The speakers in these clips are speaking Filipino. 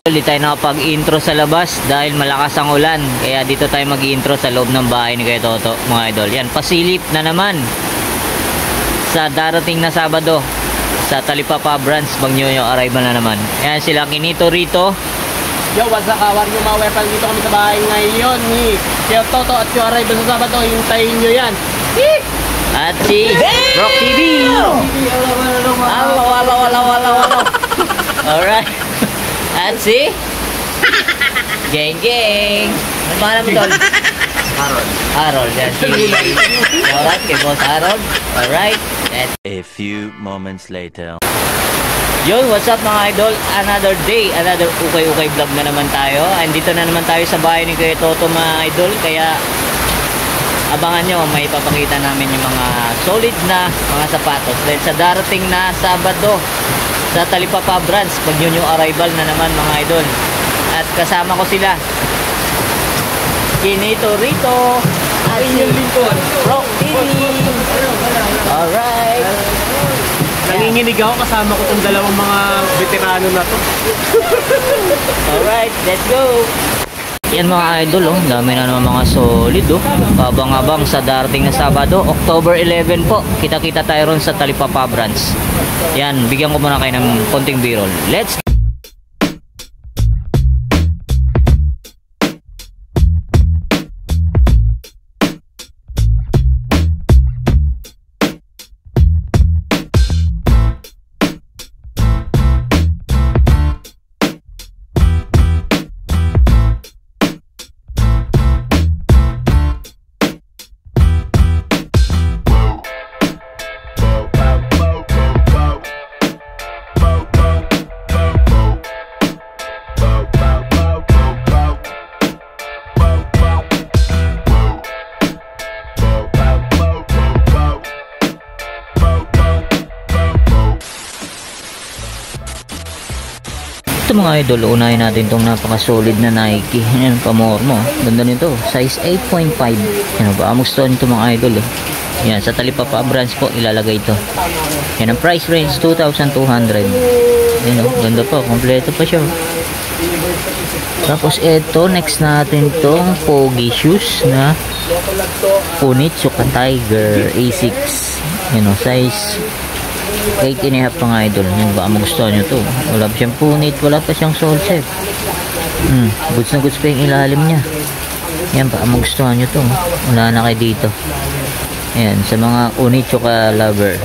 Hindi tayo nakapag-intro sa labas dahil malakas ang ulan. Kaya dito tayo mag-intro sa loob ng bahay ni Kuya Toto, mga idol. Yan, pasilip na naman sa darating na Sabado sa Talipapa Branch, Bagnyonyo arrival na naman. Yan sila Kinito rito. Yo, what's up, how are you mga wepal? Dito kami sa bahay ngayon ni Kuya Toto at yung arrival sa Sabado. Hintayin nyo yan. At si Rock TV. Alright. At si Geng Geng. Ano pangalan mo tol? Harold. Yan si alright, kay Boss Harold. Alright. A few moments later. Yo, what's up mga idol? Another day, another ukay-ukay vlog na naman tayo. Andito na naman tayo sa bahay ni Kuya Toto mga idol. Kaya abangan nyo, may papakita namin yung mga solid na mga sapatos. Dahil sa darating na Sabado sa Talipapa Branch, Bagnyonyo arrival na naman mga idol. At kasama ko sila Kinito rito at si Rock TV. Alright. Nanginginig ako kasama ko itong dalawang mga veterano na to. Alright, let's go. Yan mga idol, oh, dami na naman mga solid, oh. Abang-abang sa darating na Sabado, October 11 po. Kita-kita tayo ron sa Talipapa Branch. Yan, bigyan ko muna kayo ng konting b-roll. Let's go. Ito mga idol, unahin natin itong napaka-solid na Nike. Yan, pamormo. Ganda nito. Size 8.5. Yan, baka gusto nito mga idol. Eh. Yan, sa Talipapa Branch po ilalagay ito. Yan, ang price range 2,200. Yan, oh, ganda pa. Kompleto pa siya. Tapos ito, next natin itong Pogi shoes na Onitsuka Tiger A6. Yan, oh, size 8.5 mga idol. Yan, baka magustuhan nyo to. Wala pa siyang punit, wala pa siyang sole set. Goods na goods pa yung ilalim nya. Yan, baka magustuhan nyo to. Wala na kayo dito. Yan, sa mga Onitsuka lover.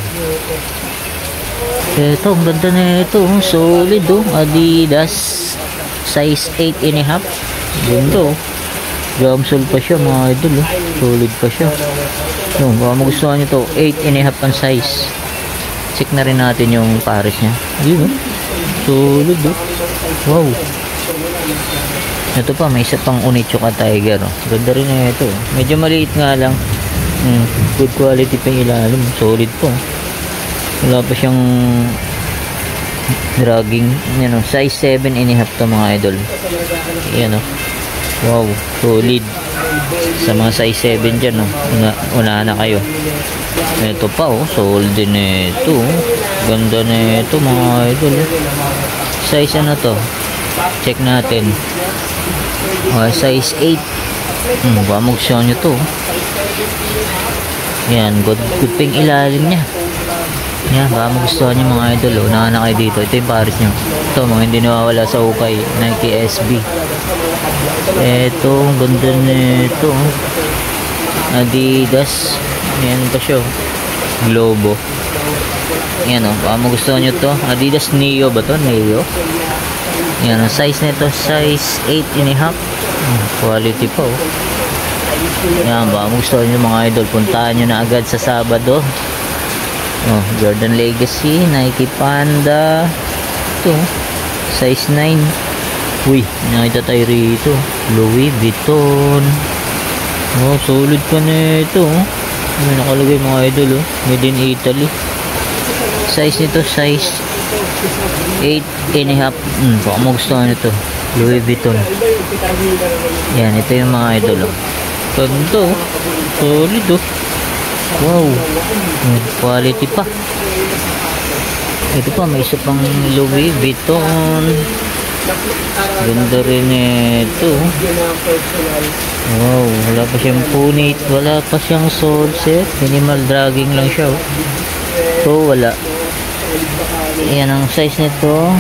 Ito, ang ganda na ito. Solid, oh. Adidas size 8.5. Ganda, oh. Gamsol pa siya mga idol, oh. Solid pa siya. Yan, baka magustuhan nyo to. 8.5 ang size. Check na rin natin yung pares niya. Ayun, oh. Solid, oh. Wow. Ito pa, may isa pang Onitsuka Tiger, oh. Ganda rin na ito, oh. Medyo maliit nga lang. Good quality pa yung ilalim. Solid po. Wala pa siyang dragging. Yan, oh. Size 7.5 to mga idol. Yan, oh. Wow, solid. Sa mga size 7 dyan, oh. Una na kayo. Ito pa, oh, solid din ito. Ganda na ito mga idol. Size ano to? Check natin. Size 8. Baka magustuhan nyo to. Yan, good ping ilalim nya. Yan, baka magustuhan nyo mga idol. Unahan na kayo dito. Ito yung pares nyo. Ito, mga hindi nawawala sa ukay. Nike SB. Ito, ganda na ito. Adidas. Yan pa siya. Globo. Yan, oh. Baka magustuhan nyo to. Adidas Neo ba to? Neo. Yan, ang size nito. Size 8.5. Quality po, oh. Yan, baka magustuhan nyo mga idol. Puntahan nyo na agad sa Sabado. Oh, Jordan Legacy. Nike Panda. Ito. Size 9. Uy, nakita tayo rito. Louis Vuitton. Oh, solid pa na ito, oh. May nakalagay mga idol, oh. Made in Italy. Size nito, size 8.5. Baka magustuhan nito. Louis Vuitton. Yan, ito yung mga idol, oh. Ganda, oh. Solid, oh. Wow. Quality pa. Ito pa, may isa pang Louis Vuitton. Ganda rin ito. Wow, wala pa siyang punit, wala pa siyang sword set. Minimal dragging lang siya. So wala. Ayan ang size nito.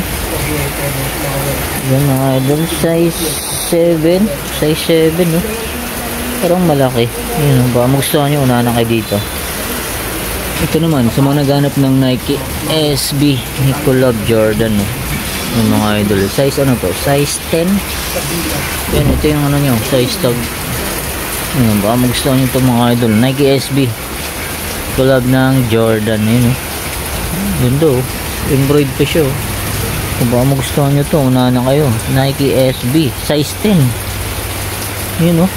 Yan mga idol, size 7. Size 7, no? Parang malaki. Ayan, baka magustuhan nyo, unahan na kayo dito. Ito naman, sa mga naghanap ng Nike SB Collab Jordan, no? Yung mga idol, size ano to? Size 10. Yan, ito yung ano nyo, size tag. Ayan, baka magustuhan nyo ito mga idol. Nike SB Collab ng Jordan. Yun, no? Ganda, oh. Embroid pa siya, oh. Kung baka magustuhan nyo ito, unahan na kayo. Nike SB size 10. Yun, oh.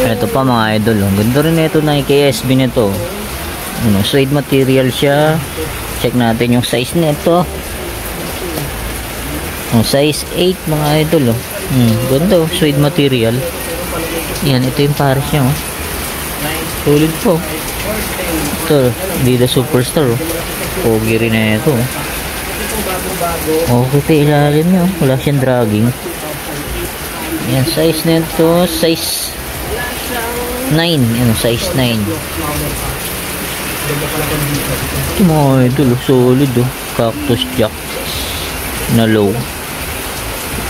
Ito pa mga idol, oh. Ganda rin ito, Nike SB nito. Ano, suede material siya. Check natin yung size nito. Size 8 mga idol, oh. Ganda, oh. Suede material. Yan, ito yung pares niya, oh. Solid po. Ito, Adidas Superstar, oh. Pogi rin na ito, oh. Okay pa ilalim niya, oh. Wala siyang dragging. Yan, size nito, size 9. Yan, size 9. Ito mga idol, solid, oh. Cactus Jack na low.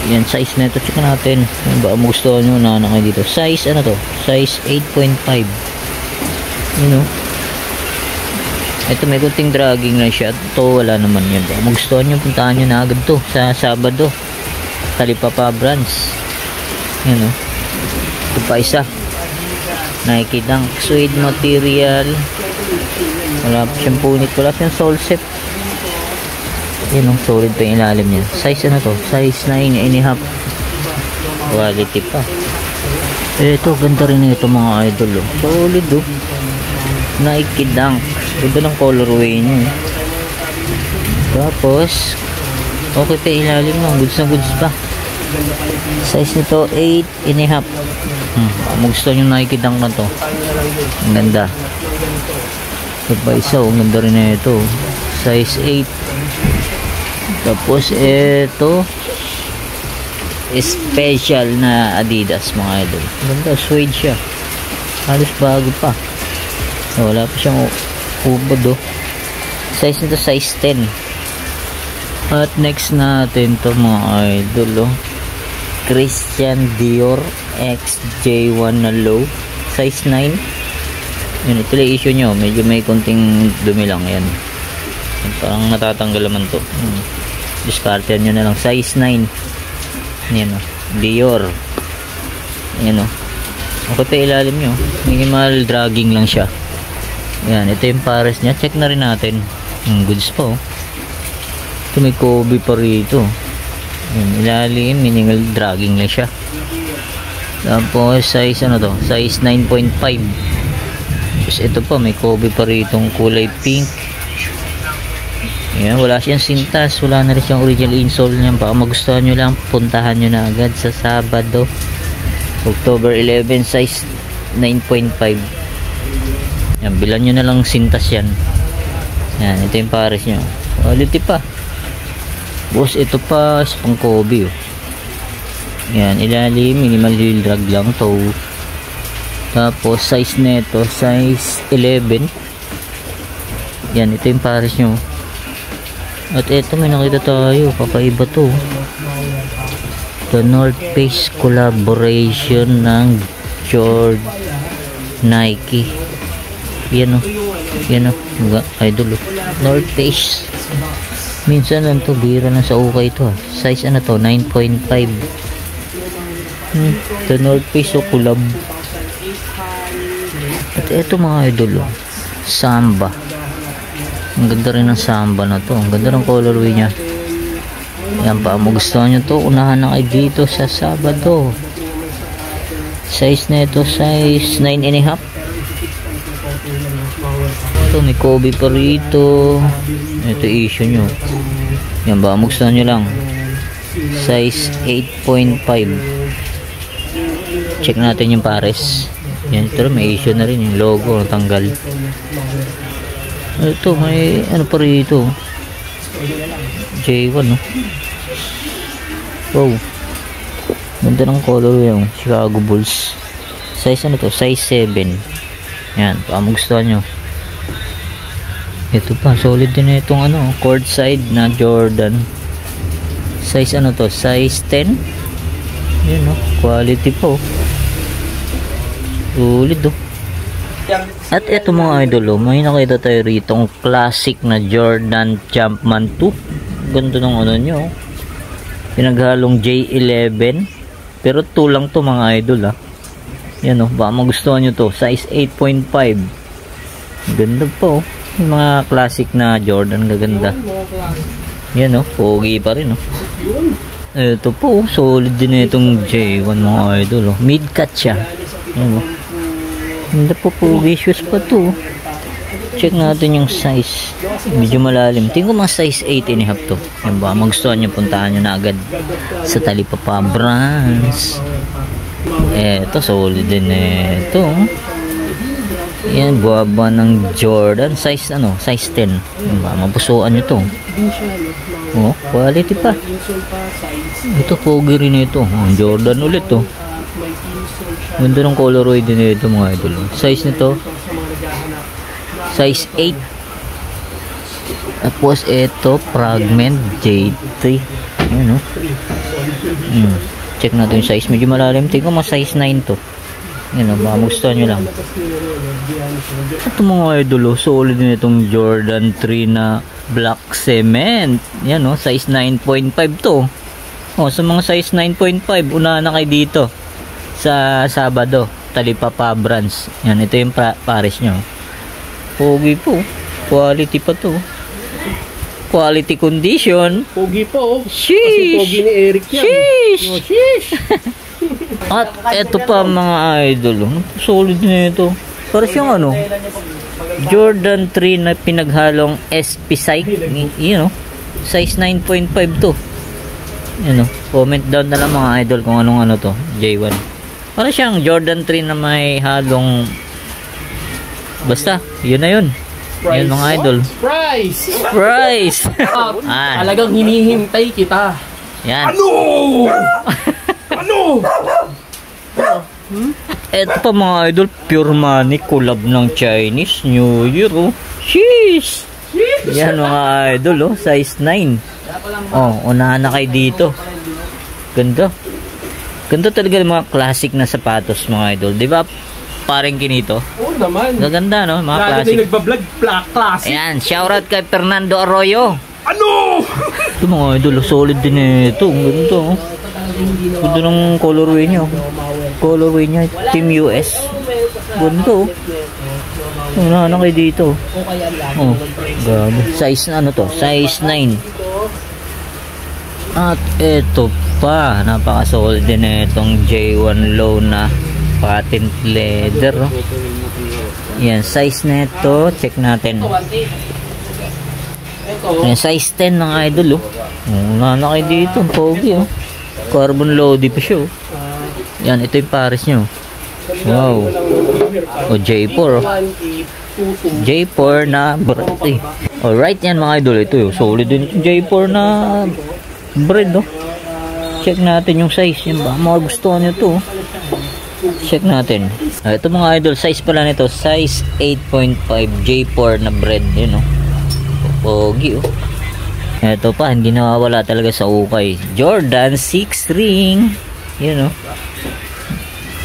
Yan, size na ito, check natin. Yan, baka magustuhan nyo na kayo dito. Size, ano to? Size 8.5. Yun, oh. Ito, may kunting dragging lang siya. Ito, wala naman yan. Baka magustuhan nyo, puntahan nyo na agad to sa Sabado. Talipapa Brands. Yan, oh. Ito pa isa. Nike Dunk suede material. Wala pa siyang punit, wala siyang sole set. Yan, oh, solid pa yung ilalim niya. Size ano to? Size 9.5. Quality pa. Ito, ganda rin ito mga idol, oh. Solid, oh. Nike Dunk. Ganda ng colorway niya, eh. Tapos okay pa ilalim lang. Goods na goods pa. Size nito 8.5. Magustuhan yung Nike Dunk na to. Ang ganda. Ito pa isa, oh. Ganda rin na ito. Size 8. Tapos ito special na Adidas mga idol. Ganda, suede siya. Halos bago pa. So, wala pa siyang ubod, oh. Size nito size 10. At next natin to mga idol, oh. Christian Dior X J1 na low. Size 9. Yun, ito lang issue nyo. Medyo may konting dumi lang yan. Parang natatanggal naman to. Discartean nyo na lang. Size 9. Yan, oh. Dior. Yan, oh. Okay pa ilalim nyo. Minimal dragging lang siya. Yan, ito yung pares niya. Check na rin natin. Goods po, oh. Ito may Kobe pa rito. Yan, ilalim, minimal dragging lang siya. Tapos size ano to? Size 9.5. Tapos ito pa, may Kobe pa rito kulay pink. Yan, wala siyang sintas, wala na rin siyang original insole niya. Baka magustuhan nyo lang, puntahan nyo na agad sa Sabado, October 11, size 9.5. Yan, bilan nyo na lang sintas yan. Yan, ito yung pares nyo. Quality pa. Boss, ito pa sa pang Kobe, oh. Yan, ilalim, minimal heel drag lang to. Tapos size neto, size 11. Yan, ito yung pares nyo. At ito, may nakita tayo, kakaiba to. The North Face collaboration ng Jordan Nike. Yan, oh. Yan, oh. Idol, oh. North Face. Minsan lang to, bira lang sa ukay ito, ah. Size ano to, 9.5. The North Face, oh, collab. At ito mga idol, oh. Samba. Ang ganda rin ng Samba na to. Ang ganda ng colorway niya. Yan pa, magustuhan nyo to, unahan na kayo dito sa Sabado. Size na ito, size 9.5. Ito, may Kobe pa rito. Ito issue nyo. Yan ba, magustuhan nyo lang. Size 8.5. Check natin yung pares. Yan, ito may issue na rin. Yung logo, tanggal. Ito, may ano pa rito. J1, no? Wow. Ganda ng color yung Chicago Bulls. Size ano to? Size 7. Yan, baka magustuhan nyo. Ito pa, solid din na itong ano, court side na Jordan. Size ano to? Size 10. Yan no, quality po. Solid oh. At ito mga idol oh, may nakita tayo rito ang classic na Jordan Jumpman 2. Ganda ng ano nyo oh. Pinaghalong J11. Pero 2 lang to mga idol ah. Yan oh, baka magustuhan nyo to. Size 8.5. Ganda po oh. Yung mga classic na Jordan, gaganda. Yan oh, pogi pa rin oh. Ito po, solid din na itong J1 mga idol oh. Mid cut siya. Yan oh. Ganda po, pogi shoes pa to. Check natin yung size. Medyo malalim. Tingin ko mga size 8.5 to. Yan ba, magustuhan nyo, puntahan nyo na agad sa Talipapa Brands. Eto, solid din ito. Yan, buwaba ng Jordan. Size ano? Size 10. Yan ba, mapusuan nyo to. Oh, quality pa. Ito, pogi rin ito. Jordan ulit to. Ganda ng colorway din ito mga idol. Size nito size 8. Tapos ito fragment J3. Ayan o. Check natin yung size. Medyo malalim. Tingnan mo size 9 to. Ayan o. Baka magustuhan nyo lang. Ito mga idol o. Solid din itong Jordan 3 na black cement. Ayan o. Size 9.5 to. O, sa mga size 9.5 unahan na kayo dito sa Sabado, Talipapa Brands. Yan, ito yung pares nyo. Pogi po. Quality pa to. Quality condition. Pogi po. Sheesh! Kasi pogi ni Eric yan. Sheesh! Oh, sheesh! At ito pa mga idol. Solid na ito. Para siyang ano, Jordan 3 na pinaghalong SP Psych. You know, size 9.5 to. You know, comment down na lang mga idol kung anong ano to. J1. Para siyang Jordan 3 na may halong basta, yun na yun. Price. Yun mga idol. Price! Price! Ah, talagang hinihintay kita. Yan. Ano? Ano? Ito pa mga idol, pure money, collab ng Chinese New Year oh. Sheesh! Yan mga idol oh, size 9. Oh, unahan na kayo dito. Ganda. Ganda talaga ng mga classic na sapatos mga idol. Di ba parang kinito? Oo naman. Gaganda no, mga Lagi classic. tayo nagbablog, classic. Ayan, shoutout kay Fernando Arroyo. Ano? Ito mga idol, solid din ito. Ang ganda oh. Ganda ng colorway niya. Colorway niya, Team US. Ganda oh. Unahan na kayo dito. Oh, grabe. Size na ano to? Size 9. At ito pa, napaka-solid din na itong J1 low na patent leather oh. Yan, size na ito, check natin. Yan, size 10 ng idol oh. Wala na kayo dito, pogi oh. Carbon loady pa siya oh. Yan, ito yung pares nyo. Wow. O J4 oh. J4 na bread eh. Alright yan mga idol, ito oh. Solid din itong J4 na bread oh. Check natin yung size. Yan ba? Magustuhan nyo to. Check natin. Ito mga idol, size pala nito. Size 8.5 J4 na bread. Yun o. Pogi o. Ito pa, hindi nawawala talaga sa ukay. Jordan 6 ring. Yun o.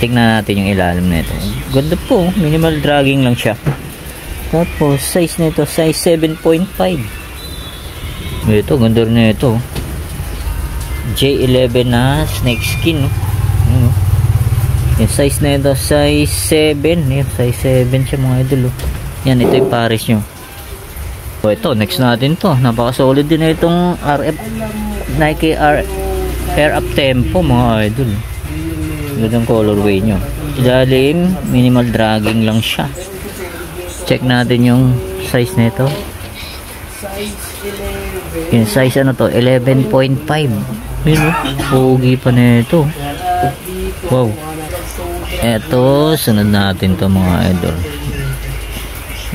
Tingnan natin yung ilalim nito. Ganda po. Minimal dragging lang siya. Tapos, size nito, size 7.5. Ito, ganda rin na ito. J11 na snake skin no? Yung size na ito size 7 yan, size 7 siya mga idol oh. Yan, ito yung pares nyo. So ito, next natin to. Napaka solid din na itong RF Nike Air Up Tempo mga idol. Gandang colorway nyo. Ilalim, minimal dragging lang siya. Check natin yung size na ito. Yung size ano to, 11.5. Yun o, pogi pa na ito. Wow. Eto, sunod natin to mga idol.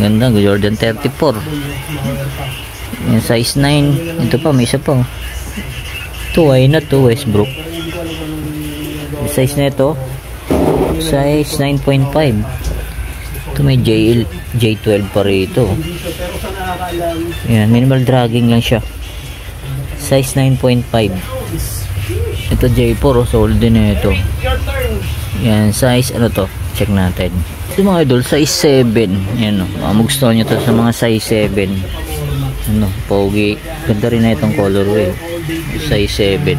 Ganda, Jordan 34. Yung size 9. Ito pa, may isa pa. Ito, why not to Westbrook? Yung size na ito, size 9.5. Ito may J12 pa rito. Yan, minimal dragging lang siya. Size 9.5. Ito J4, oh, solid din na ito. Yan, size ano to? Check natin. Ito mga idol, size 7. Yan, oh. Magustuhan nyo to sa mga size 7. Ano, pogi. Ganda rin na itong colorway. Size 7.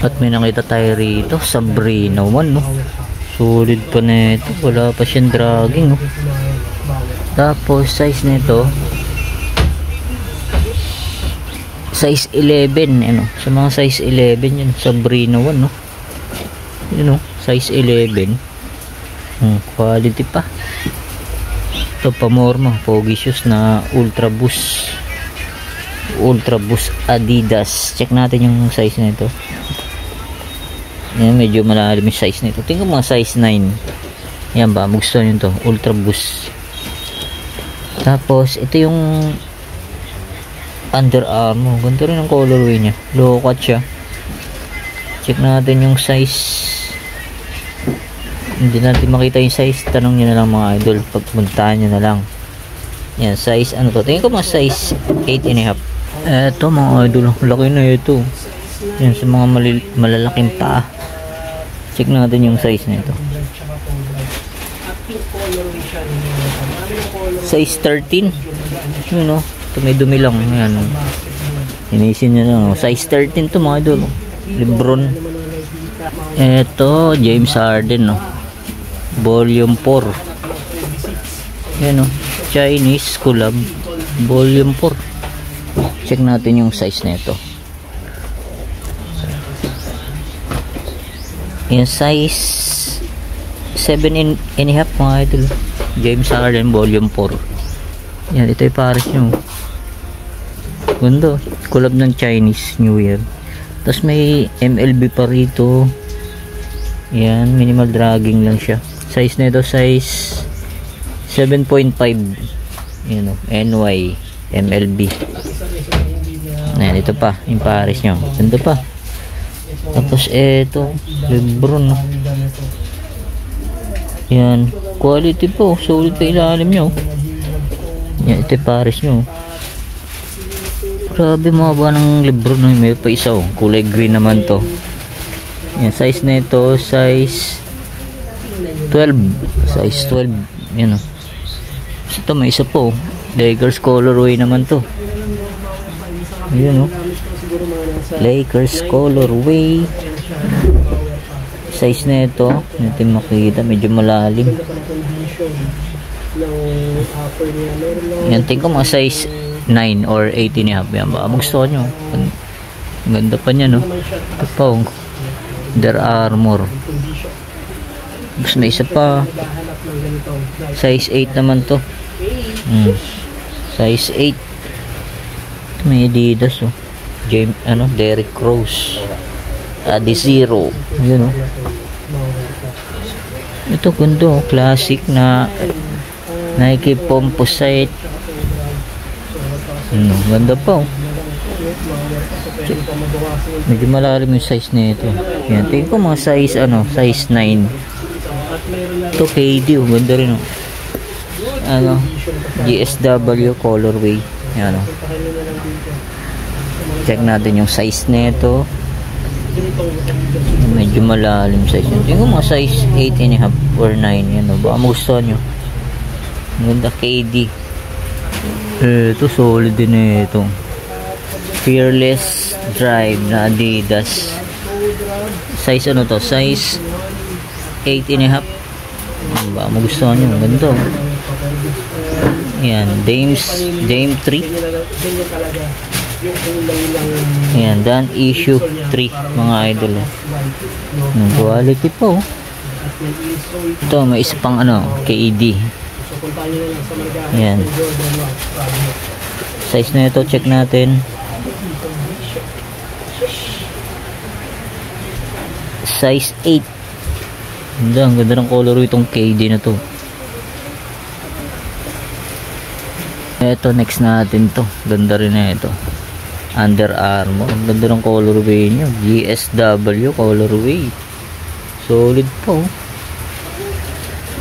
At may nakita tayo rito, Sabrina 1, no? Solid pa na ito. Wala pa siyang dragging, no? Tapos, size na ito, size 11, ano? Sa mga size 11, yun, Sabrina 1, no? Yun, no? Size 11. Quality pa. Ito pa Morma, pogi shoes na Ultra Boost Adidas. Check natin yung size na ito. Yan, medyo malalim yung size na ito. Tingnan mo mga size 9. Yan ba, magustuhan yun to, Ultra Boost. Tapos ito yung Under Armour. Ganito rin ang colorway niya, low cut siya. Check natin yung size. Hindi natin makita yung size, tanong nyo na lang mga idol, pagpuntahan nyo na lang. Yan, size ano to, tingin ko mga size 8.5. Eto mga idol, laki na ito. Yan, sa mga malalaking paa. Check natin yung size na ito. Size 13. Yun, no? Ito may dumi lang. Yan, inisin nyo lang, no? Size 13 to mga idol. Lebron. Eto, James Harden, no? Volume 4. Yan, no? Chinese collab. Volume 4. Check natin yung size na ito. Yung size 7.5 mga idol. James Harden Volume 4. Yan, ito yung pares nyo. Ganda. Collab ng Chinese New Year. Tapos may MLB pa rito. Yan, minimal dragging lang siya. Size na ito, size 7.5. Yan o, NY MLB. Ayan, ito pa, yung pares nyo. Ganda pa. Tapos eto, Lebron. Yan, quality po. Solid pa ilalim nyo. Yan, ito yung pares nyo. Grabe mga ba ng Lebron. May pa isa oh. Kulay green naman to. Yan, size na ito, size 12. Size 12. Yan o. Ito may isa po. Lakers colorway naman to. Yan o. Lakers colorway. Size na ito. Natin makita. Medyo malalim. Yan, tingin ko mga size 9 or 18.5. Yan ba? Gusto nyo. Ganda pa niya, no? Ito pa o. Under Armour. Tapos may isa pa. Size 8 naman to. Size 8. May Adidas oh. James, ano, Derrick Rose. Adizero. Yun oh. Ito gundo, classic na Nike Composite. Ganda pa oh. Medyo malalim yung size na ito. Yan, tingin ko mga size ano, size 9. Ito KD oh, ganda rin oh. Ano, GSW colorway. Yan oh. Check natin yung size na ito. Medyo malalim size. Tingin ko mga size 8.5 or 9. Yan oh, baka magustuhan nyo. Ganda KD. Ito solid din na ito. Fearless Drive na Adidas. Size ano to? Size 8.5. Baka magustuhan nyo. Ganda. Yan. Dame 3. Yan. Dan issue 3. Mga idol. Quality po. Ito. May isa pang ano. KD. Yan. Size na ito. Check natin. Size 8. Ang ganda ng color itong KD na to. Eto next natin to. Ganda rin na ito. Under Armour. Ang ganda ng colorway nyo. GSW colorway. Solid po.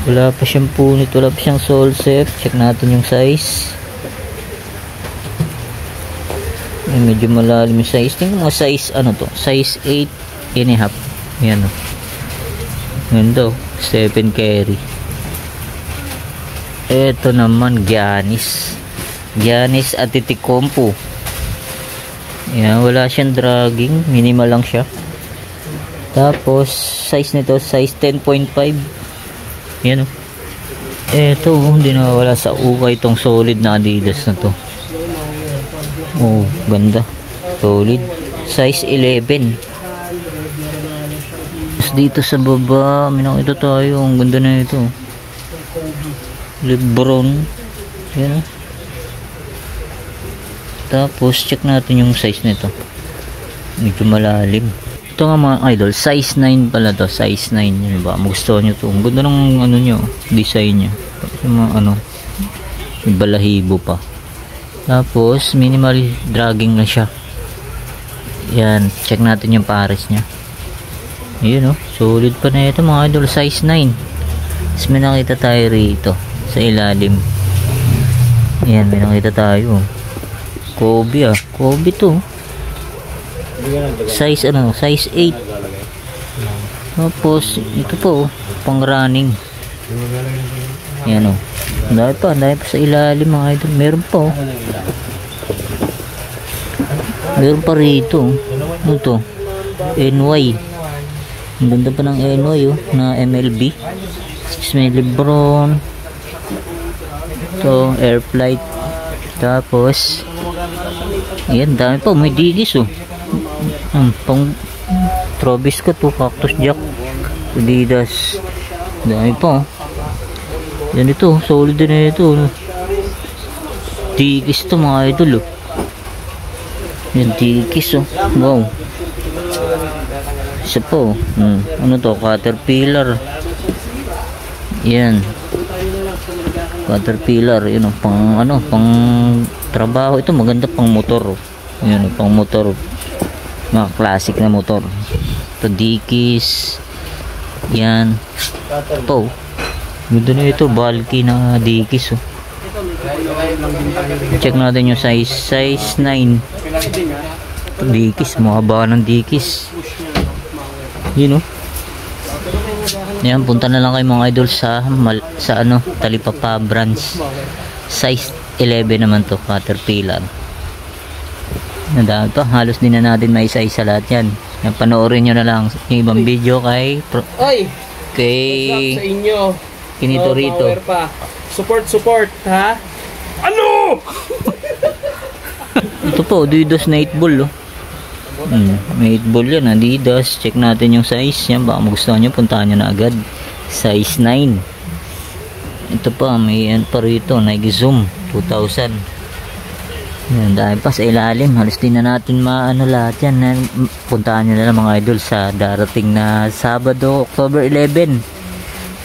Wala pa siyang punit. Wala pa siyang sole set. Check natin yung size. Ay, medyo malalim yung size. Tingnan mo size ano to. Size 8.5. Yan o. Ganda o. 7 carry. Ito naman Giannis. Giannis Antetokounmpo. Yan, wala siyang dragging, minimal lang siya. Tapos size nito size 10.5. Yan o. Ito hindi nawawala sa ukay itong solid na Adidas na to. Oh, ganda. Solid. Size 11. Tapos dito sa baba may nakita tayo. Ang ganda na ito. Lebron. Yan o. Tapos check natin yung size nito. Medyo malalim. Ito nga mga idol, size 9 pala to, size 9. Yun ba? Gusto nyo to. Ang ganda ng ano nyo, design nya. Yung mga ano, may balahibo pa. Tapos minimal dragging na siya. Yan, check natin yung pares nya. Yun oh, solid pa na ito mga idol, size 9. Tapos may nakita tayo rito sa ilalim. Yan, may nakita tayo. Kobe ah. Kobe to. Size ano? Size 8. Tapos ito po pang running. Yan oh. Dahil pa sa ilalim mga idol. Meron pa oh. Meron pa rito. Ano to? NY. Ang ganda pa ng NY oh. Na MLB. May Lebron. Ito Air Flight. Tapos ayan, dami pa. May digis oh. Pang Travis Scott to, Cactus Jack, Adidas. Dami pa oh. Yan ito, solid din ito. Digis to mga idol oh. Yan, digis oh. Wow. Isa pa oh. Ano to? Caterpillar. Yan. Caterpillar, yun oh, pang ano, pang trabaho. Ito maganda pang motor oh. Yun oh, pang motor. Mga classic na motor. Ito Dickies. Yan. Ito. Ganda na ito, bulky na Dickies oh. Check natin yung size. Size 9. Ito Dickies, mahaba ng Dickies. Yun oh. Yan, punta na lang kayo mga idol sa ano, Talipapa branch. Size 11 naman to, Caterpillar. Nadami pa, halos din na natin may isa-isa lahat yan. Yan, panoorin nyo na lang yung ibang video kay sa inyo. Kinito rito. Support ha. Ano? Ito po, Adidas na 8 ball oh. May 8 ball yan, Adidas. Check natin yung size yan. Baka magustuhan nyo, puntahan nyo na agad. Size 9. Ito pa, may yan pa rito, Nike Zoom 2000. Yan, dahil pa sa ilalim. Halos din na natin maano lahat yan. Puntahan nyo na lang mga idol sa darating na Sabado, October 11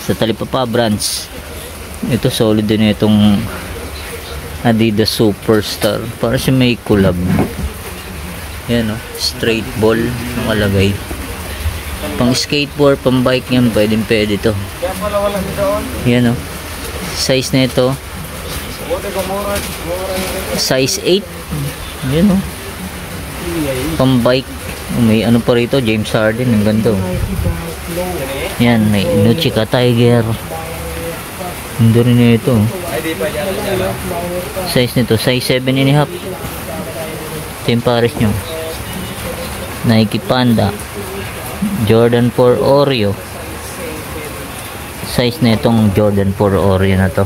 sa Talipapa branch. Ito solid din itong Adidas Superstar. Para siya may collab. Yan o, straight ball nakalagay. Pang skateboard, pang bike yan, pwede to. Yan o, size na ito size 8. Yan o, pang bike. May ano pa rito, James Harden, ang ganda o. Yan, may Nuchika Tiger. Ganda rin ito. Size nito, size 7.5. Ito yung pares nyo. Nike Panda, Jordan 4 Oreo. Size na itong Jordan 4 Oreo na to,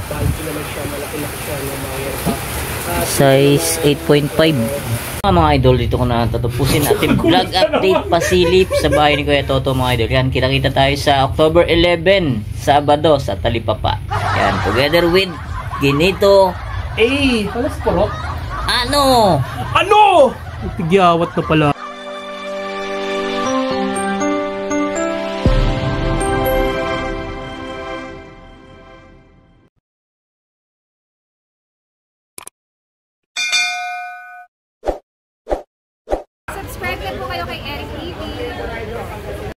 size 8.5. Mga idol, dito ko na tatapusin ating vlog update pasilip sa bahay ni Kuya Toto mga idol. Yan, kita-kita tayo sa October 11 Sabado sa Talipapa. Yan, together with Ginito. Palas pulot. Ano? Tigyawat na pala. Subscribe po kayo kay Eric TV.